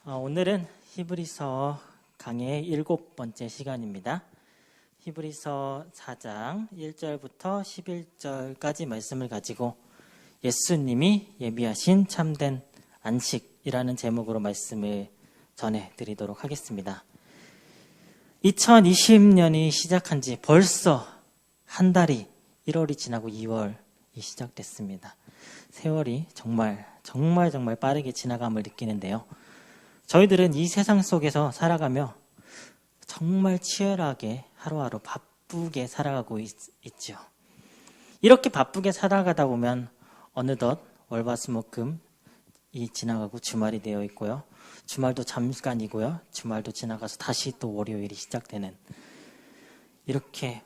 오늘은 히브리서 강의 7번째 시간입니다. 히브리서 4장 1절부터 11절까지 말씀을 가지고 예수님이 예비하신 참된 안식이라는 제목으로 말씀을 전해드리도록 하겠습니다. 2020년이 시작한 지 벌써 한 달이 1월이 지나고 2월이 시작됐습니다. 세월이 정말 빠르게 지나감을 느끼는데요. 저희들은 이 세상 속에서 살아가며 정말 치열하게 하루하루 바쁘게 살아가고 있죠. 이렇게 바쁘게 살아가다 보면 어느덧 월화수목금이 지나가고 주말이 되어 있고요. 주말도 잠깐이고요. 주말도 지나가서 다시 또 월요일이 시작되는, 이렇게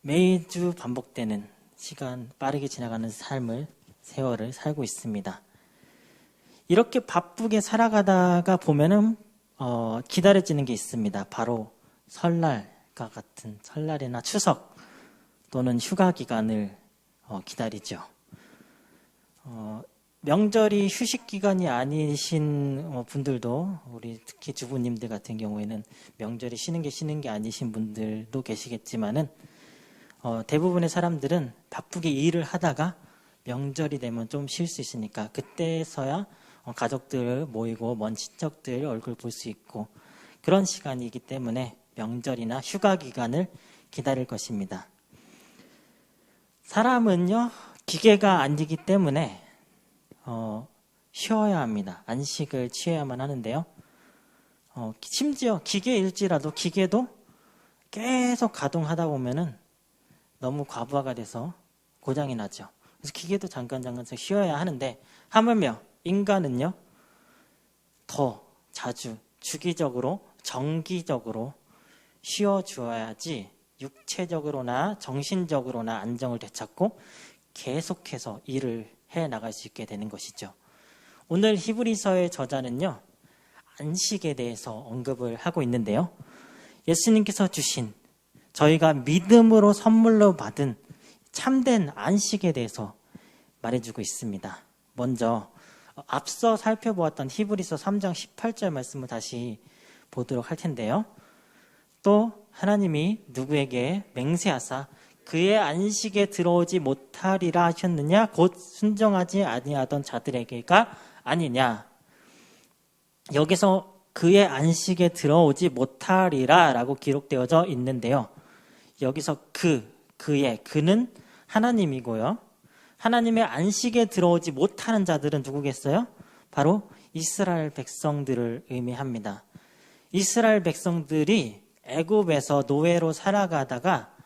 매주 반복되는 시간, 빠르게 지나가는 세월을 살고 있습니다. 이렇게 바쁘게 살아가다가 보면은 기다려지는 게 있습니다. 바로 설날과 같은, 설날이나 추석 또는 휴가 기간을 기다리죠. 명절이 휴식 기간이 아니신 분들도, 우리 특히 주부님들 같은 경우에는 명절이 쉬는 게 아니신 분들도 계시겠지만은 대부분의 사람들은 바쁘게 일을 하다가 명절이 되면 좀 쉴 수 있으니까 그때서야 가족들 모이고 먼 친척들 얼굴 볼 수 있고 그런 시간이기 때문에 명절이나 휴가 기간을 기다릴 것입니다. 사람은요, 기계가 아니기 때문에 쉬어야 합니다. 안식을 취해야만 하는데요. 심지어 기계일지라도 기계도 계속 가동하다 보면은 너무 과부하가 돼서 고장이 나죠. 그래서 기계도 잠깐 쉬어야 하는데, 하물며 인간은요, 더 자주 주기적으로 정기적으로 쉬어주어야지 육체적으로나 정신적으로나 안정을 되찾고 계속해서 일을 해나갈 수 있게 되는 것이죠. 오늘 히브리서의 저자는요, 안식에 대해서 언급을 하고 있는데요. 예수님께서 주신, 저희가 믿음으로 선물로 받은 참된 안식에 대해서 말해주고 있습니다. 먼저 앞서 살펴보았던 히브리서 3장 18절 말씀을 다시 보도록 할 텐데요. 또 하나님이 누구에게 맹세하사 그의 안식에 들어오지 못하리라 하셨느냐, 곧 순종하지 아니하던 자들에게가 아니냐. 여기서 그의 안식에 들어오지 못하리라 라고 기록되어져 있는데요. 여기서 그는 하나님이고요. 하나님의 안식에 들어오지 못하는 자들은 누구겠어요? 바로 이스라엘 백성들을 의미합니다. 이스라엘 백성들이 애굽에서 노예로 살아가다가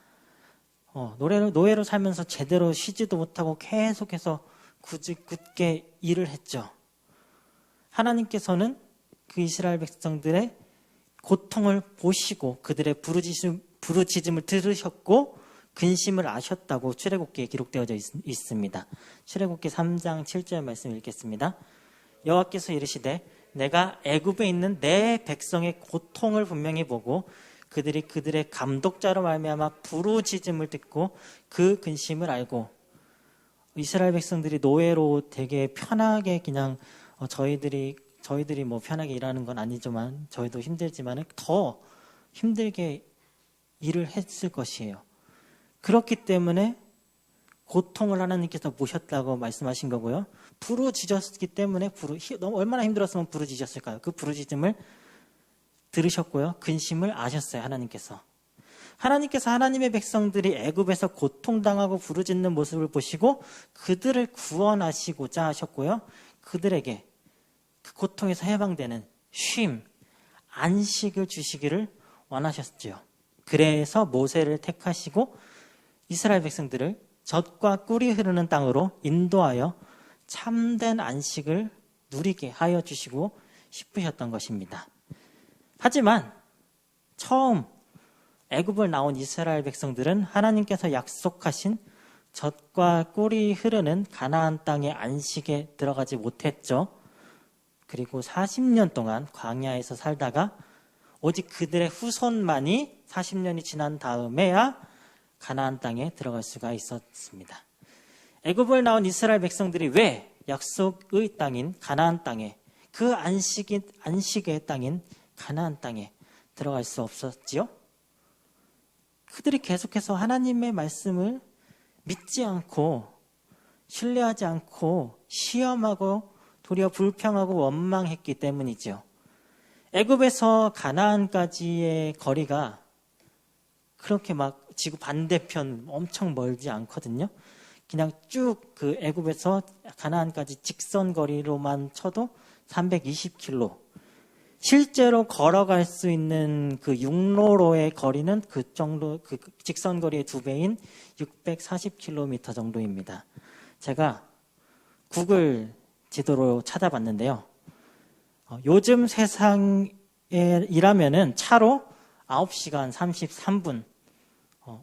노예로 살면서 제대로 쉬지도 못하고 계속해서 굳게 일을 했죠. 하나님께서는 그 이스라엘 백성들의 고통을 보시고 그들의 부르짖음을 들으셨고 근심을 아셨다고 출애굽기에 기록되어져 있습니다. 출애굽기 3장 7절 말씀 읽겠습니다. 여호와께서 이르시되 내가 애굽에 있는 내 백성의 고통을 분명히 보고 그들의 감독자로 말미암아 부르짖음을 듣고 그 근심을 알고. 이스라엘 백성들이 노예로 되게 편하게 그냥 저희들이 뭐 편하게 일하는 건 아니지만 저희도 힘들지만 더 힘들게 일을 했을 것이에요. 그렇기 때문에 고통을 하나님께서 보셨다고 말씀하신 거고요. 부르짖었기 때문에 너무 얼마나 힘들었으면 부르짖었을까요? 그 부르짖음을 들으셨고요. 근심을 아셨어요. 하나님께서 하나님의 백성들이 애굽에서 고통당하고 부르짖는 모습을 보시고 그들을 구원하시고자 하셨고요. 그들에게 그 고통에서 해방되는 쉼, 안식을 주시기를 원하셨죠. 그래서 모세를 택하시고 이스라엘 백성들을 젖과 꿀이 흐르는 땅으로 인도하여 참된 안식을 누리게 하여 주시고 싶으셨던 것입니다. 하지만 처음 애굽을 나온 이스라엘 백성들은 하나님께서 약속하신 젖과 꿀이 흐르는 가나안 땅의 안식에 들어가지 못했죠. 그리고 40년 동안 광야에서 살다가 오직 그들의 후손만이 40년이 지난 다음에야 가나안 땅에 들어갈 수가 있었습니다. 애굽을 나온 이스라엘 백성들이 왜 약속의 땅인 가나안 땅에 그 안식의 땅인 가나안 땅에 들어갈 수 없었지요. 그들이 계속해서 하나님의 말씀을 믿지 않고 신뢰하지 않고 시험하고 도리어 불평하고 원망했기 때문이죠. 애굽에서 가나안까지의 거리가 그렇게 막 지구 반대편 엄청 멀지 않거든요. 그냥 쭉 그 애굽에서 가나안까지 직선 거리로만 쳐도 320km. 실제로 걸어갈 수 있는 그 육로로의 거리는 그 정도, 그 직선 거리의 2배인 640km 정도입니다. 제가 구글 지도로 찾아봤는데요. 요즘 세상이라면은 차로 9시간 33분.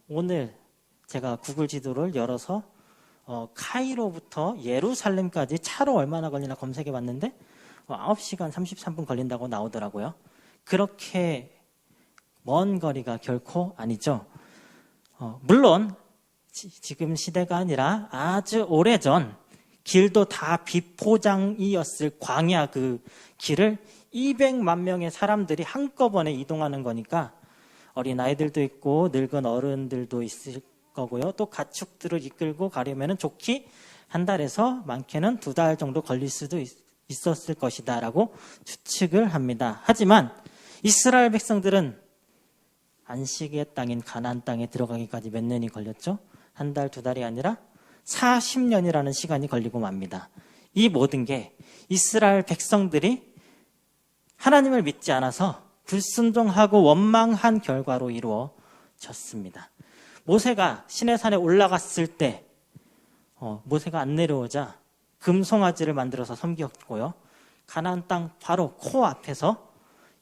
오늘 제가 구글 지도를 열어서 카이로부터 예루살렘까지 차로 얼마나 걸리나 검색해 봤는데 9시간 33분 걸린다고 나오더라고요. 그렇게 먼 거리가 결코 아니죠. 물론 지금 시대가 아니라 아주 오래전 길도 다 비포장이었을 광야 그 길을 200만 명의 사람들이 한꺼번에 이동하는 거니까 어린아이들도 있고 늙은 어른들도 있을 거고요. 또 가축들을 이끌고 가려면 좋기 한 달에서 많게는 2달 정도 걸릴 수도 있었을 것이다 라고 추측을 합니다. 하지만 이스라엘 백성들은 안식의 땅인 가나안 땅에 들어가기까지 몇 년이 걸렸죠? 한 달, 2달이 아니라 40년이라는 시간이 걸리고 맙니다. 이 모든 게 이스라엘 백성들이 하나님을 믿지 않아서 불순종하고 원망한 결과로 이루어졌습니다. 모세가 시내산에 올라갔을 때 모세가 안 내려오자 금송아지를 만들어서 섬겼고요. 가나안 땅 바로 코앞에서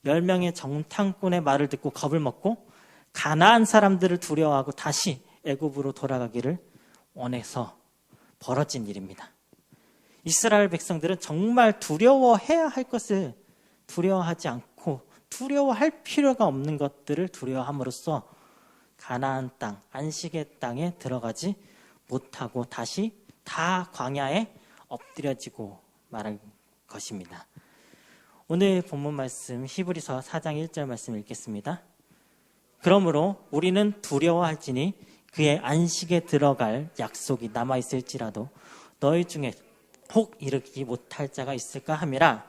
10명의 정탐꾼의 말을 듣고 겁을 먹고 가나안 사람들을 두려워하고 다시 애굽으로 돌아가기를 원해서 벌어진 일입니다. 이스라엘 백성들은 정말 두려워해야 할 것을 두려워하지 않고 두려워할 필요가 없는 것들을 두려워함으로써 가나안 땅, 안식의 땅에 들어가지 못하고 다시 다 광야에 엎드려지고 말할 것입니다. 오늘 본문 말씀 히브리서 4장 1절 말씀 읽겠습니다. 그러므로 우리는 두려워할지니 그의 안식에 들어갈 약속이 남아있을지라도 너희 중에 혹 이르지 못할 자가 있을까 함이라.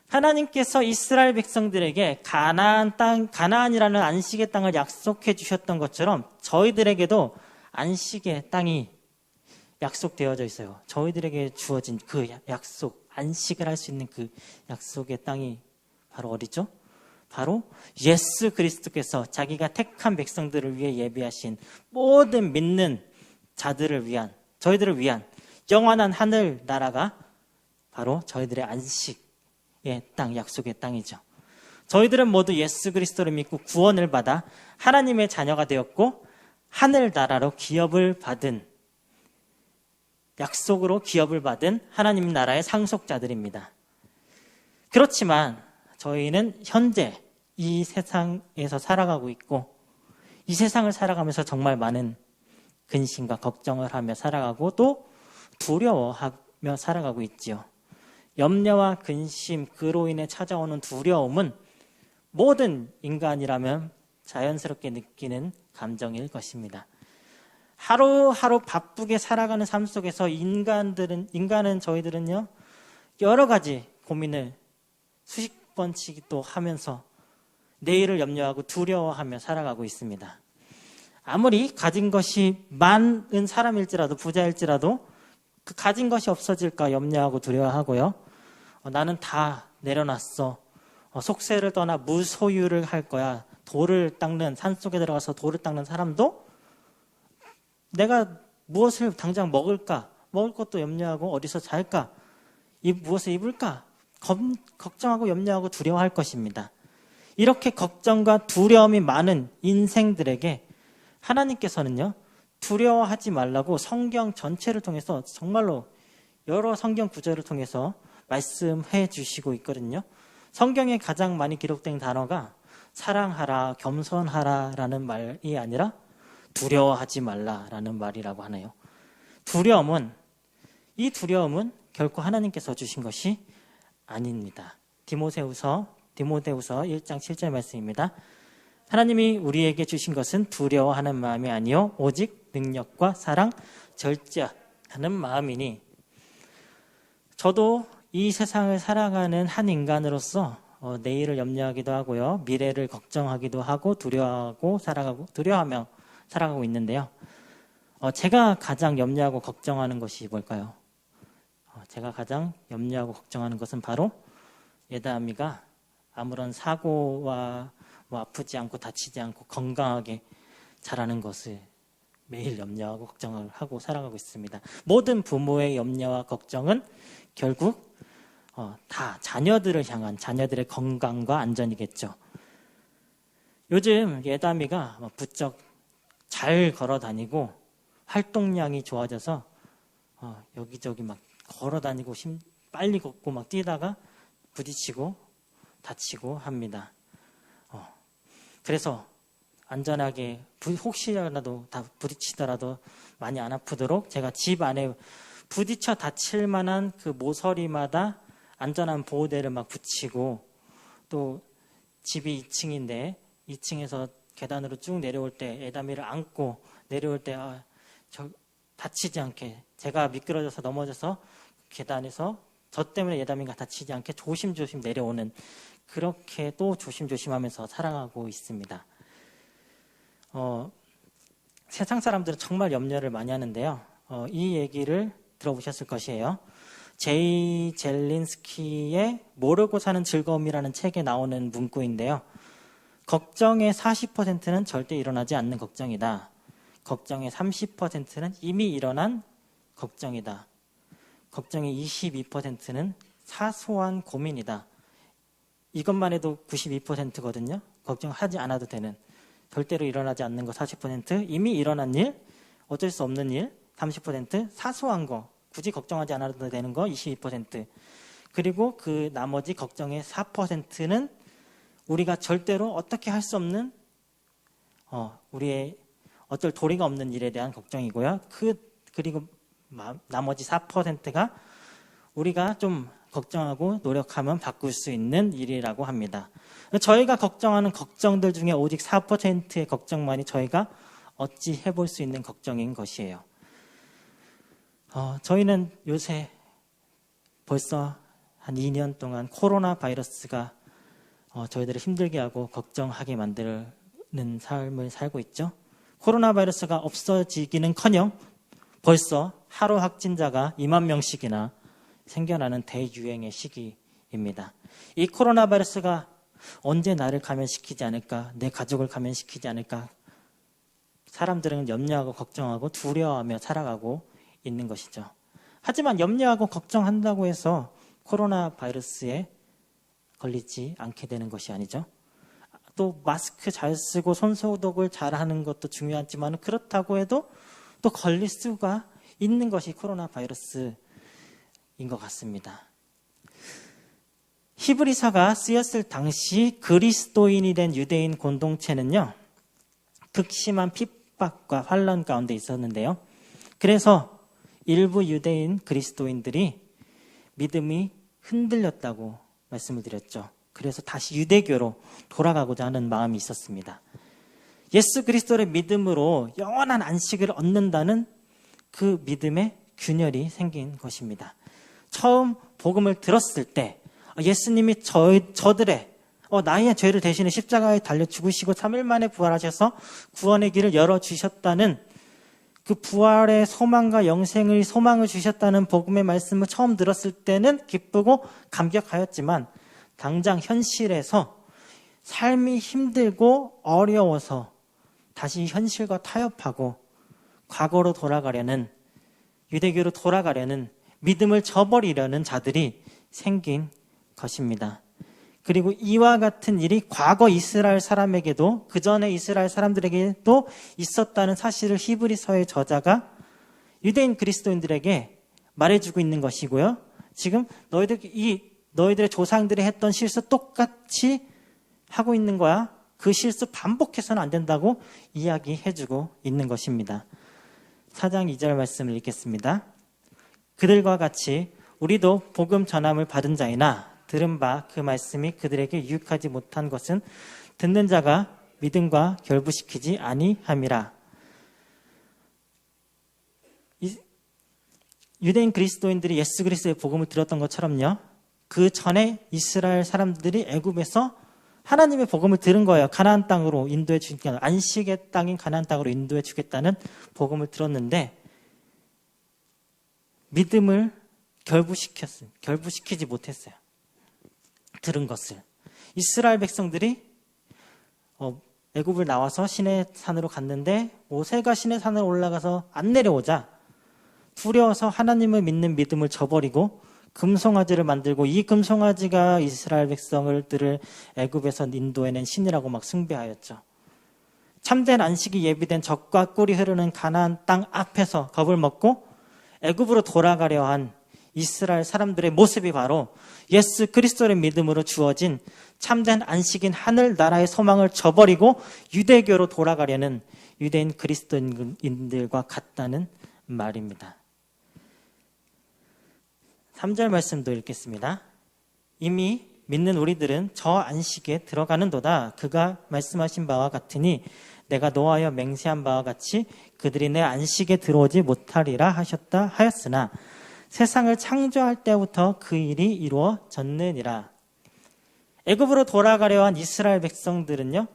하나님께서 이스라엘 백성들에게 가나안 땅, 가나안이라는 안식의 땅을 약속해 주셨던 것처럼 저희들에게도 안식의 땅이 약속되어져 있어요. 저희들에게 주어진 그 약속, 안식을 할 수 있는 그 약속의 땅이 바로 어디죠? 바로 예수 그리스도께서 자기가 택한 백성들을 위해 예비하신 모든 믿는 자들을 위한, 저희들을 위한 영원한 하늘 나라가 바로 저희들의 안식의 땅, 약속의 땅이죠. 저희들은 모두 예수 그리스도를 믿고 구원을 받아 하나님의 자녀가 되었고 하늘 나라로 기업을 받은, 약속으로 기업을 받은 하나님 나라의 상속자들입니다. 그렇지만 저희는 현재 이 세상에서 살아가고 있고 이 세상을 살아가면서 정말 많은 근심과 걱정을 하며 살아가고 또 두려워하며 살아가고 있지요. 염려와 근심, 그로 인해 찾아오는 두려움은 모든 인간이라면 자연스럽게 느끼는 감정일 것입니다. 하루하루 바쁘게 살아가는 삶 속에서 인간은 저희들은요, 여러 가지 고민을 수십 번씩 또 하면서 내일을 염려하고 두려워하며 살아가고 있습니다. 아무리 가진 것이 많은 사람일지라도, 부자일지라도 그 가진 것이 없어질까 염려하고 두려워하고요. 나는 다 내려놨어. 속세를 떠나 무소유를 할 거야. 돌을 닦는, 산속에 들어가서 돌을 닦는 사람도 내가 무엇을 당장 먹을까? 먹을 것도 염려하고 어디서 잘까? 무엇을 입을까? 걱정하고 염려하고 두려워할 것입니다. 이렇게 걱정과 두려움이 많은 인생들에게 하나님께서는요, 두려워하지 말라고 성경 전체를 통해서 정말로 여러 성경 구절을 통해서 말씀해 주시고 있거든요. 성경에 가장 많이 기록된 단어가 사랑하라, 겸손하라 라는 말이 아니라 두려워하지 말라라는 말이라고 하네요. 이 두려움은 결코 하나님께서 주신 것이 아닙니다. 디모데후서 1장 7절 말씀입니다. 하나님이 우리에게 주신 것은 두려워하는 마음이 아니요 오직 능력과 사랑, 절제하는 마음이니. 저도 이 세상을 살아가는 한 인간으로서 내일을 염려하기도 하고요, 미래를 걱정하기도 하고 두려워하며 살아가고 있는데요. 제가 가장 염려하고 걱정하는 것이 뭘까요? 제가 가장 염려하고 걱정하는 것은 바로 예다미가 아무런 사고와 아프지 않고 다치지 않고 건강하게 자라는 것을 매일 염려하고 걱정을 하고 살아가고 있습니다. 모든 부모의 염려와 걱정은 결국 다 자녀들을 향한 자녀들의 건강과 안전이겠죠. 요즘 예다미가 부쩍 잘 걸어 다니고 활동량이 좋아져서 여기저기 막 걸어 다니고 빨리 걷고 막 뛰다가 부딪히고 다치고 합니다. 그래서 안전하게 혹시라도 다 부딪히더라도 많이 안 아프도록 제가 집 안에 부딪혀 다칠 만한 그 모서리마다 안전한 보호대를 막 붙이고, 또 집이 2층인데 2층에서 계단으로 쭉 내려올 때 예담이를 안고 내려올 때 다치지 않게, 제가 미끄러져서 넘어져서 계단에서 저 때문에 예담이가 다치지 않게 조심조심 내려오는, 그렇게 또 조심조심하면서 살아가고 있습니다. 세상 사람들은 정말 염려를 많이 하는데요. 이 얘기를 들어보셨을 것이에요. 제이 젤린스키의 모르고 사는 즐거움이라는 책에 나오는 문구인데요. 걱정의 40%는 절대 일어나지 않는 걱정이다. 걱정의 30%는 이미 일어난 걱정이다. 걱정의 22%는 사소한 고민이다. 이것만 해도 92%거든요. 걱정하지 않아도 되는, 절대로 일어나지 않는 거 40%, 이미 일어난 일, 어쩔 수 없는 일 30%, 사소한 거 굳이 걱정하지 않아도 되는 거 22%, 그리고 그 나머지 걱정의 4%는 우리가 절대로 어떻게 할 수 없는 우리의 어쩔 도리가 없는 일에 대한 걱정이고요. 그리고 나머지 4%가 우리가 좀 걱정하고 노력하면 바꿀 수 있는 일이라고 합니다. 저희가 걱정하는 걱정들 중에 오직 4%의 걱정만이 저희가 어찌 해볼 수 있는 걱정인 것이에요. 저희는 요새 벌써 한 2년 동안 코로나 바이러스가 저희들을 힘들게 하고 걱정하게 만드는 삶을 살고 있죠. 코로나 바이러스가 없어지기는커녕 벌써 하루 확진자가 2만 명씩이나 생겨나는 대유행의 시기입니다. 이 코로나 바이러스가 언제 나를 감염시키지 않을까, 내 가족을 감염시키지 않을까, 사람들은 염려하고 걱정하고 두려워하며 살아가고 있는 것이죠. 하지만 염려하고 걱정한다고 해서 코로나 바이러스에 걸리지 않게 되는 것이 아니죠. 또 마스크 잘 쓰고 손소독을 잘 하는 것도 중요하지만, 그렇다고 해도 또 걸릴 수가 있는 것이 코로나 바이러스인 것 같습니다. 히브리서가 쓰였을 당시 그리스도인이 된 유대인 공동체는요, 극심한 핍박과 환난 가운데 있었는데요. 그래서 일부 유대인 그리스도인들이 믿음이 흔들렸다고 말씀을 드렸죠. 그래서 다시 유대교로 돌아가고자 하는 마음이 있었습니다. 예수 그리스도의 믿음으로 영원한 안식을 얻는다는 그 믿음의 균열이 생긴 것입니다. 처음 복음을 들었을 때 예수님이 저들의 나의 죄를 대신해 십자가에 달려 죽으시고 3일 만에 부활하셔서 구원의 길을 열어주셨다는 그 부활의 소망과 영생의 소망을 주셨다는 복음의 말씀을 처음 들었을 때는 기쁘고 감격하였지만, 당장 현실에서 삶이 힘들고 어려워서 다시 현실과 타협하고 과거로 돌아가려는, 유대교로 돌아가려는, 믿음을 저버리려는 자들이 생긴 것입니다. 그리고 이와 같은 일이 과거 이스라엘 사람에게도, 그 전에 이스라엘 사람들에게도 있었다는 사실을 히브리서의 저자가 유대인 그리스도인들에게 말해주고 있는 것이고요. 지금 너희들의 조상들이 했던 실수 똑같이 하고 있는 거야. 그 실수 반복해서는 안 된다고 이야기해주고 있는 것입니다. 4장 2절 말씀을 읽겠습니다. 그들과 같이 우리도 복음 전함을 받은 자이나 들은 바 그 말씀이 그들에게 유익하지 못한 것은 듣는 자가 믿음과 결부시키지 아니함이라. 유대인 그리스도인들이 예수 그리스도의 복음을 들었던 것처럼요, 그 전에 이스라엘 사람들이 애굽에서 하나님의 복음을 들은 거예요. 가나안 땅으로 인도해 주겠다, 안식의 땅인 가나안 땅으로 인도해 주겠다는 복음을 들었는데 믿음을 결부시키지 못했어요. 들은 것을. 이스라엘 백성들이 애굽을 나와서 시내 산으로 갔는데 모세가 시내 산으로 올라가서 안 내려오자 두려워서 하나님을 믿는 믿음을 저버리고 금송아지를 만들고, 이 금송아지가 이스라엘 백성들을 애굽에서 인도해낸 신이라고 막 숭배하였죠. 참된 안식이 예비된 젖과 꿀이 흐르는 가나안 땅 앞에서 겁을 먹고 애굽으로 돌아가려 한 이스라엘 사람들의 모습이 바로 예수 그리스도의 믿음으로 주어진 참된 안식인 하늘나라의 소망을 저버리고 유대교로 돌아가려는 유대인 그리스도인들과 같다는 말입니다. 3절 말씀도 읽겠습니다. 이미 믿는 우리들은 저 안식에 들어가는도다. 그가 말씀하신 바와 같으니 내가 노하여 맹세한 바와 같이 그들이 내 안식에 들어오지 못하리라 하였으나 세상을 창조할 때부터 그 일이 이루어졌느니라. 애굽으로 돌아가려 한 이스라엘 백성들은요,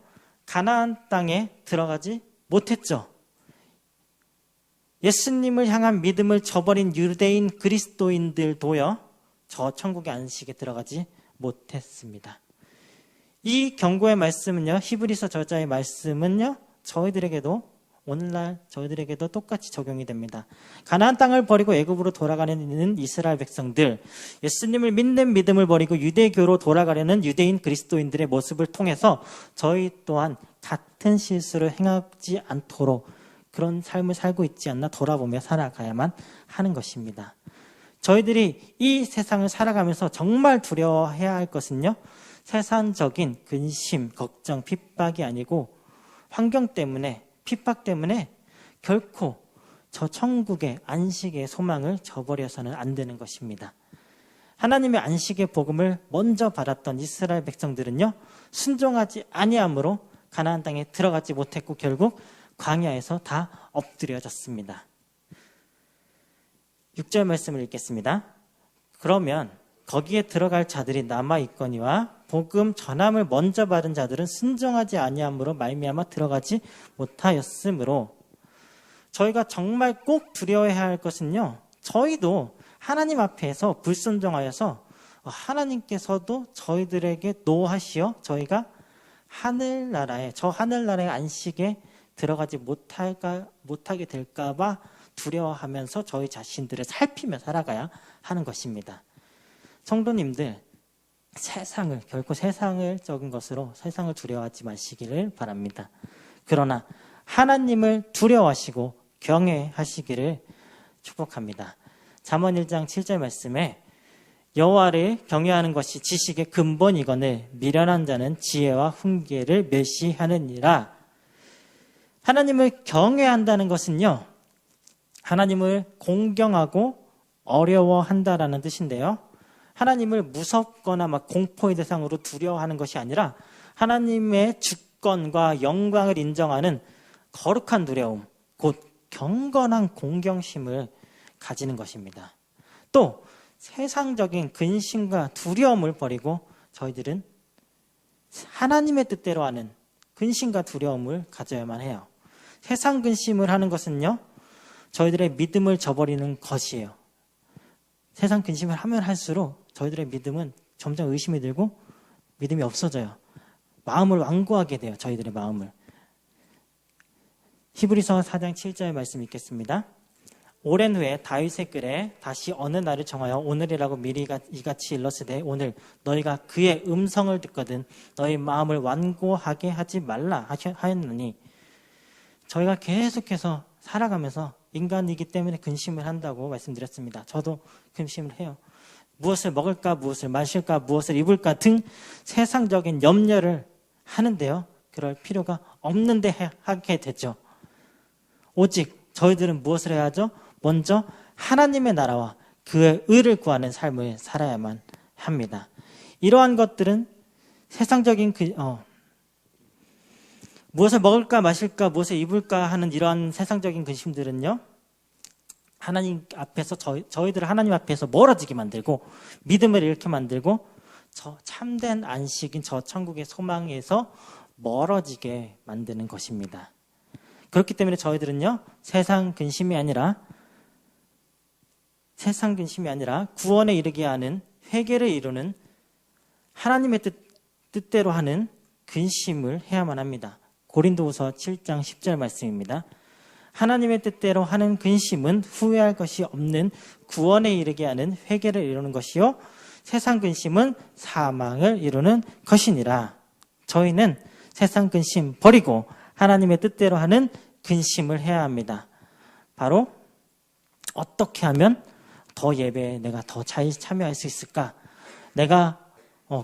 가나안 땅에 들어가지 못했죠. 예수님을 향한 믿음을 저버린 유대인 그리스도인들도요, 저 천국의 안식에 들어가지 못했습니다. 이 경고의 말씀은요, 히브리서 저자의 말씀은요, 오늘날 저희들에게도 똑같이 적용이 됩니다. 가나안 땅을 버리고 애굽으로 돌아가는 이스라엘 백성들, 예수님을 믿는 믿음을 버리고 유대교로 돌아가려는 유대인 그리스도인들의 모습을 통해서 저희 또한 같은 실수를 행하지 않도록 그런 삶을 살고 있지 않나 돌아보며 살아가야만 하는 것입니다. 저희들이 이 세상을 살아가면서 정말 두려워해야 할 것은요, 세상적인 근심, 걱정, 핍박이 아니고 환경 때문에, 핍박 때문에 결코 저 천국의 안식의 소망을 저버려서는 안 되는 것입니다. 하나님의 안식의 복음을 먼저 받았던 이스라엘 백성들은요, 순종하지 아니함으로 가나안 땅에 들어가지 못했고 결국 광야에서 다 엎드려졌습니다. 6절 말씀을 읽겠습니다. 그러면 거기에 들어갈 자들이 남아있거니와 복음 전함을 먼저 받은 자들은 순종하지 아니함으로 말미암아 들어가지 못하였으므로, 저희가 정말 꼭 두려워해야 할 것은요, 저희도 하나님 앞에서 불순종하여서 하나님께서도 저희들에게 노하시어 저희가 저 하늘나라의 안식에 들어가지 못하게 될까봐 두려워하면서 저희 자신들을 살피며 살아가야 하는 것입니다. 성도님들, 결코 세상을 적은 것으로 세상을 두려워하지 마시기를 바랍니다. 그러나 하나님을 두려워하시고 경외하시기를 축복합니다. 잠언 1장 7절 말씀에 여호와를 경외하는 것이 지식의 근본이거늘 미련한 자는 지혜와 훈계를 멸시하느니라. 하나님을 경외한다는 것은요, 하나님을 공경하고 어려워한다라는 뜻인데요, 하나님을 무섭거나 막 공포의 대상으로 두려워하는 것이 아니라 하나님의 주권과 영광을 인정하는 거룩한 두려움, 곧 경건한 공경심을 가지는 것입니다. 또 세상적인 근심과 두려움을 버리고 저희들은 하나님의 뜻대로 하는 근심과 두려움을 가져야만 해요. 세상 근심을 하는 것은요, 저희들의 믿음을 저버리는 것이에요. 세상 근심을 하면 할수록 저희들의 믿음은 점점 의심이 들고 믿음이 없어져요. 마음을 완고하게 돼요. 저희들의 마음을. 히브리서 4장 7절 말씀 읽겠습니다. 오랜 후에 다윗의 글에 다시 어느 날을 정하여 오늘이라고 미리 이같이 일렀으되 오늘 너희가 그의 음성을 듣거든 너희 마음을 완고하게 하지 말라 하였느니, 저희가 계속해서 살아가면서 인간이기 때문에 근심을 한다고 말씀드렸습니다. 저도 근심을 해요. 무엇을 먹을까, 무엇을 마실까, 무엇을 입을까 등 세상적인 염려를 하는데요, 그럴 필요가 없는데 하게 되죠. 오직 저희들은 무엇을 해야 하죠? 먼저 하나님의 나라와 그의 의를 구하는 삶을 살아야만 합니다. 이러한 것들은 세상적인 무엇을 먹을까 마실까 무엇을 입을까 하는 이러한 세상적인 근심들은요, 하나님 앞에서 저희들을 하나님 앞에서 멀어지게 만들고 믿음을 잃게 만들고 저 참된 안식인 저 천국의 소망에서 멀어지게 만드는 것입니다. 그렇기 때문에 저희들은요, 세상 근심이 아니라 구원에 이르게 하는, 회개를 이루는 하나님의 뜻대로 하는 근심을 해야만 합니다. 고린도후서 7장 10절 말씀입니다. 하나님의 뜻대로 하는 근심은 후회할 것이 없는 구원에 이르게 하는 회개를 이루는 것이요, 세상 근심은 사망을 이루는 것이니라. 저희는 세상 근심 버리고 하나님의 뜻대로 하는 근심을 해야 합니다. 바로 어떻게 하면 더 예배에 내가 더 잘 참여할 수 있을까? 내가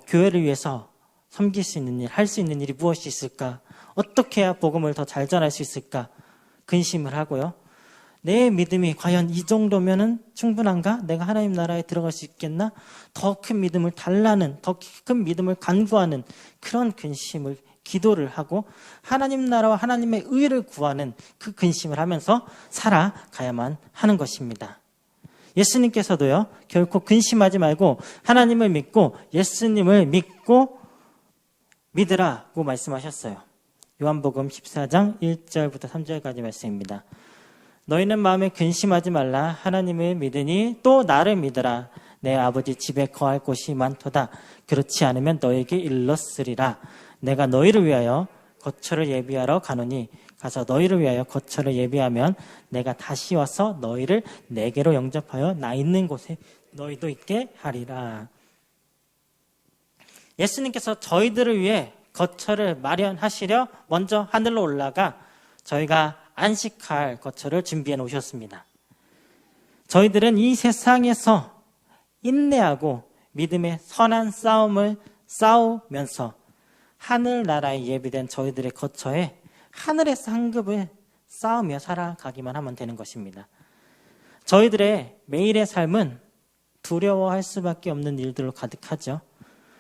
교회를 위해서 섬길 수 있는 일, 할 수 있는 일이 무엇이 있을까? 어떻게 해야 복음을 더 잘 전할 수 있을까? 근심을 하고요. 내 믿음이 과연 이 정도면은 충분한가? 내가 하나님 나라에 들어갈 수 있겠나? 더 큰 믿음을 달라는, 더 큰 믿음을 간구하는 그런 근심을, 기도를 하고 하나님 나라와 하나님의 의를 구하는 그 근심을 하면서 살아가야만 하는 것입니다. 예수님께서도요, 결코 근심하지 말고 하나님을 믿고 예수님을 믿으라고 말씀하셨어요. 요한복음 14장 1절부터 3절까지 말씀입니다. 너희는 마음에 근심하지 말라. 하나님을 믿으니 또 나를 믿으라. 내 아버지 집에 거할 곳이 많도다. 그렇지 않으면 너에게 일렀으리라. 내가 너희를 위하여 거처를 예비하러 가노니 가서 너희를 위하여 거처를 예비하면 내가 다시 와서 너희를 내게로 영접하여 나 있는 곳에 너희도 있게 하리라. 예수님께서 저희들을 위해 거처를 마련하시려 먼저 하늘로 올라가 저희가 안식할 거처를 준비해 놓으셨습니다. 저희들은 이 세상에서 인내하고 믿음의 선한 싸움을 싸우면서 하늘나라에 예비된 저희들의 거처에 하늘의 상급을 쌓으며 살아가기만 하면 되는 것입니다. 저희들의 매일의 삶은 두려워할 수밖에 없는 일들로 가득하죠.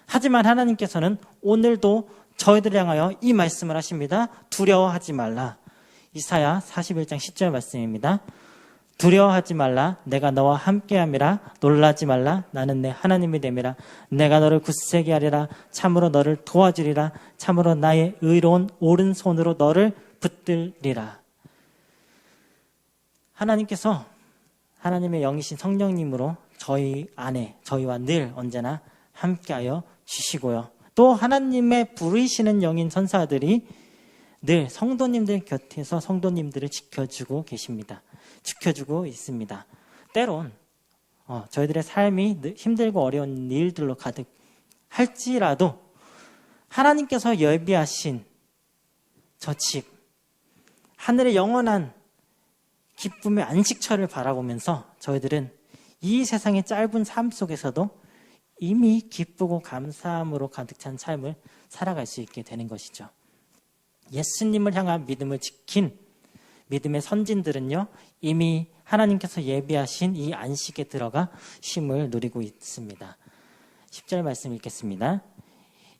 하지만 하나님께서는 오늘도 저희들을 향하여 이 말씀을 하십니다. 두려워하지 말라. 이사야 41장 10절 말씀입니다. 두려워하지 말라. 내가 너와 함께함이라. 놀라지 말라. 나는 내 하나님이 됨이라. 내가 너를 굳세게 하리라. 참으로 너를 도와주리라. 참으로 나의 의로운 오른손으로 너를 붙들리라. 하나님께서 하나님의 영이신 성령님으로 저희 안에, 저희와 늘 언제나 함께하여 주시고요. 또 하나님의 부르시는 영인 선사들이 늘 성도님들 곁에서 성도님들을 지켜주고 계십니다. 지켜주고 있습니다. 때론 저희들의 삶이 힘들고 어려운 일들로 가득할지라도 하나님께서 예비하신 저 집, 하늘의 영원한 기쁨의 안식처를 바라보면서 저희들은 이 세상의 짧은 삶 속에서도 이미 기쁘고 감사함으로 가득 찬 삶을 살아갈 수 있게 되는 것이죠. 예수님을 향한 믿음을 지킨 믿음의 선진들은요, 이미 하나님께서 예비하신 이 안식에 들어가 쉼을 누리고 있습니다. 10절 말씀 읽겠습니다.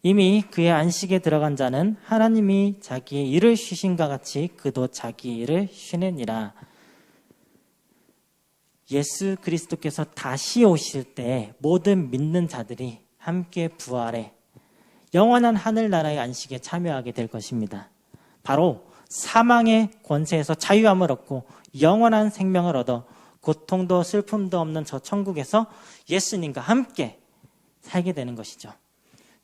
이미 그의 안식에 들어간 자는 하나님이 자기의 일을 쉬신과 같이 그도 자기의 일을 쉬느니라. 예수 그리스도께서 다시 오실 때 모든 믿는 자들이 함께 부활해 영원한 하늘나라의 안식에 참여하게 될 것입니다. 바로 사망의 권세에서 자유함을 얻고 영원한 생명을 얻어 고통도 슬픔도 없는 저 천국에서 예수님과 함께 살게 되는 것이죠.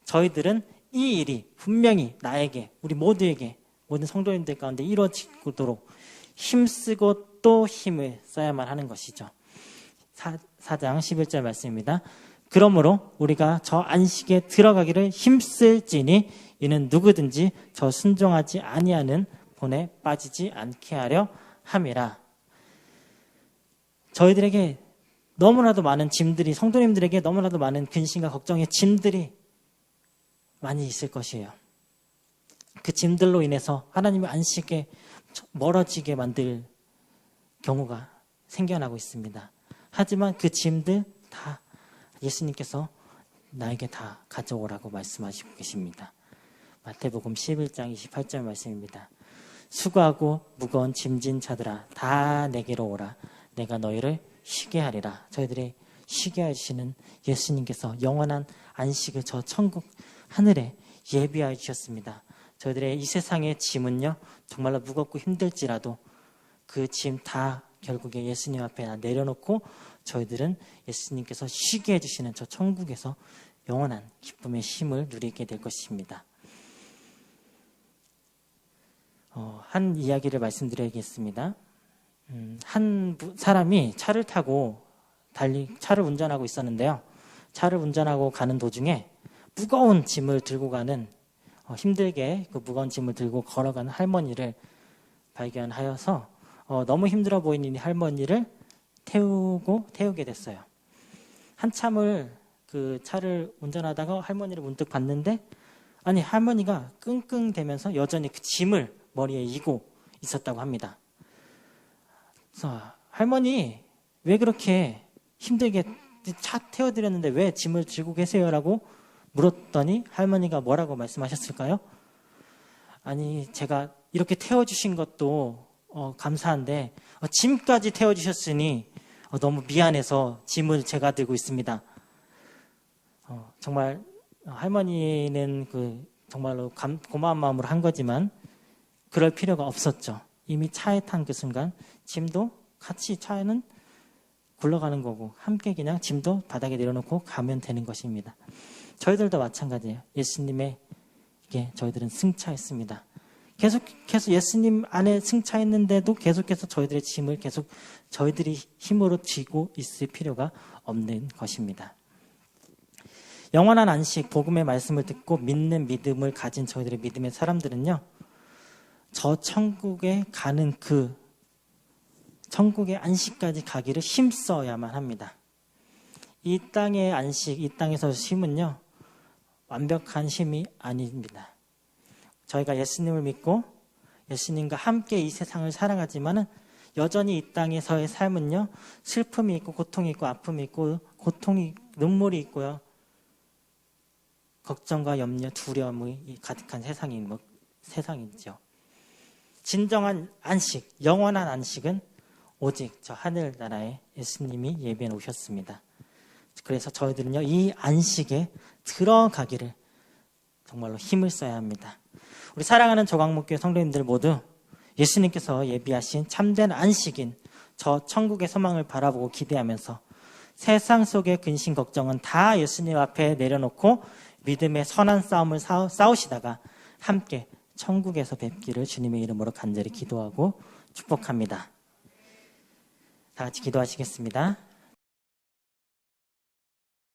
저희들은 이 일이 분명히 나에게, 우리 모두에게, 모든 성도님들 가운데 이루어지도록 힘쓰고 또 힘을 써야만 하는 것이죠. 4장 11절 말씀입니다. 그러므로 우리가 저 안식에 들어가기를 힘쓸지니 이는 누구든지 저 순종하지 아니하는 본에 빠지지 않게 하려 함이라. 저희들에게 너무나도 많은 짐들이, 성도님들에게 너무나도 많은 근심과 걱정의 짐들이 많이 있을 것이에요. 그 짐들로 인해서 하나님의 안식에 멀어지게 만들 경우가 생겨나고 있습니다. 하지만 그 짐들 다 예수님께서 나에게 다 가져오라고 말씀하시고 계십니다. 마태복음 11장 28절 말씀입니다. 수고하고 무거운 짐진 자들아 다 내게로 오라. 내가 너희를 쉬게 하리라. 저희들의 쉬게 하시는 예수님께서 영원한 안식을 저 천국 하늘에 예비하여 주셨습니다. 저희들의 이 세상의 짐은요 정말로 무겁고 힘들지라도 그 짐 다 결국에 예수님 앞에 내려놓고 저희들은 예수님께서 쉬게 해주시는 저 천국에서 영원한 기쁨의 쉼을 누리게 될 것입니다. 한 이야기를 말씀드려야겠습니다. 한 사람이 차를 타고 차를 운전하고 있었는데요. 차를 운전하고 가는 도중에 무거운 짐을 들고 가는 힘들게 그 무거운 짐을 들고 걸어가는 할머니를 발견하여서 너무 힘들어 보이는 이 할머니를 태우게 됐어요. 한참을 그 차를 운전하다가 할머니를 문득 봤는데 아니 할머니가 끙끙대면서 여전히 그 짐을 머리에 이고 있었다고 합니다. 그래서 할머니 왜 그렇게 힘들게 차 태워드렸는데 왜 짐을 들고 계세요? 라고 물었더니 할머니가 뭐라고 말씀하셨을까요? 아니 제가 이렇게 태워주신 것도 감사한데 짐까지 태워주셨으니 너무 미안해서 짐을 제가 들고 있습니다. 정말 할머니는 정말로 고마운 마음으로 한 거지만 그럴 필요가 없었죠. 이미 차에 탄 그 순간 짐도 같이 차에는 굴러가는 거고 함께 그냥 짐도 바닥에 내려놓고 가면 되는 것입니다. 저희들도 마찬가지예요. 예수님에게 저희들은 승차했습니다. 계속해서 예수님 안에 승차했는데도 계속해서 저희들의 짐을 계속 저희들이 힘으로 쥐고 있을 필요가 없는 것입니다. 영원한 안식, 복음의 말씀을 듣고 믿는 믿음을 가진 저희들의 믿음의 사람들은요, 저 천국에 가는 그 천국의 안식까지 가기를 힘써야만 합니다. 이 땅의 안식, 이 땅에서 쉼은요, 완벽한 쉼이 아닙니다. 저희가 예수님을 믿고 예수님과 함께 이 세상을 살아가지만은 여전히 이 땅에서의 삶은요, 슬픔이 있고 고통이 있고 아픔이 있고 눈물이 있고요, 걱정과 염려, 두려움이 가득한 세상이죠. 진정한 안식, 영원한 안식은 오직 저 하늘나라에 예수님이 예비해 놓으셨습니다. 그래서 저희들은요, 이 안식에 들어가기를 정말로 힘을 써야 합니다. 우리 사랑하는 조강목교회 성도님들 모두 예수님께서 예비하신 참된 안식인 저 천국의 소망을 바라보고 기대하면서 세상 속의 근심 걱정은 다 예수님 앞에 내려놓고 믿음의 선한 싸움을 싸우시다가 함께 천국에서 뵙기를 주님의 이름으로 간절히 기도하고 축복합니다. 다 같이 기도하시겠습니다.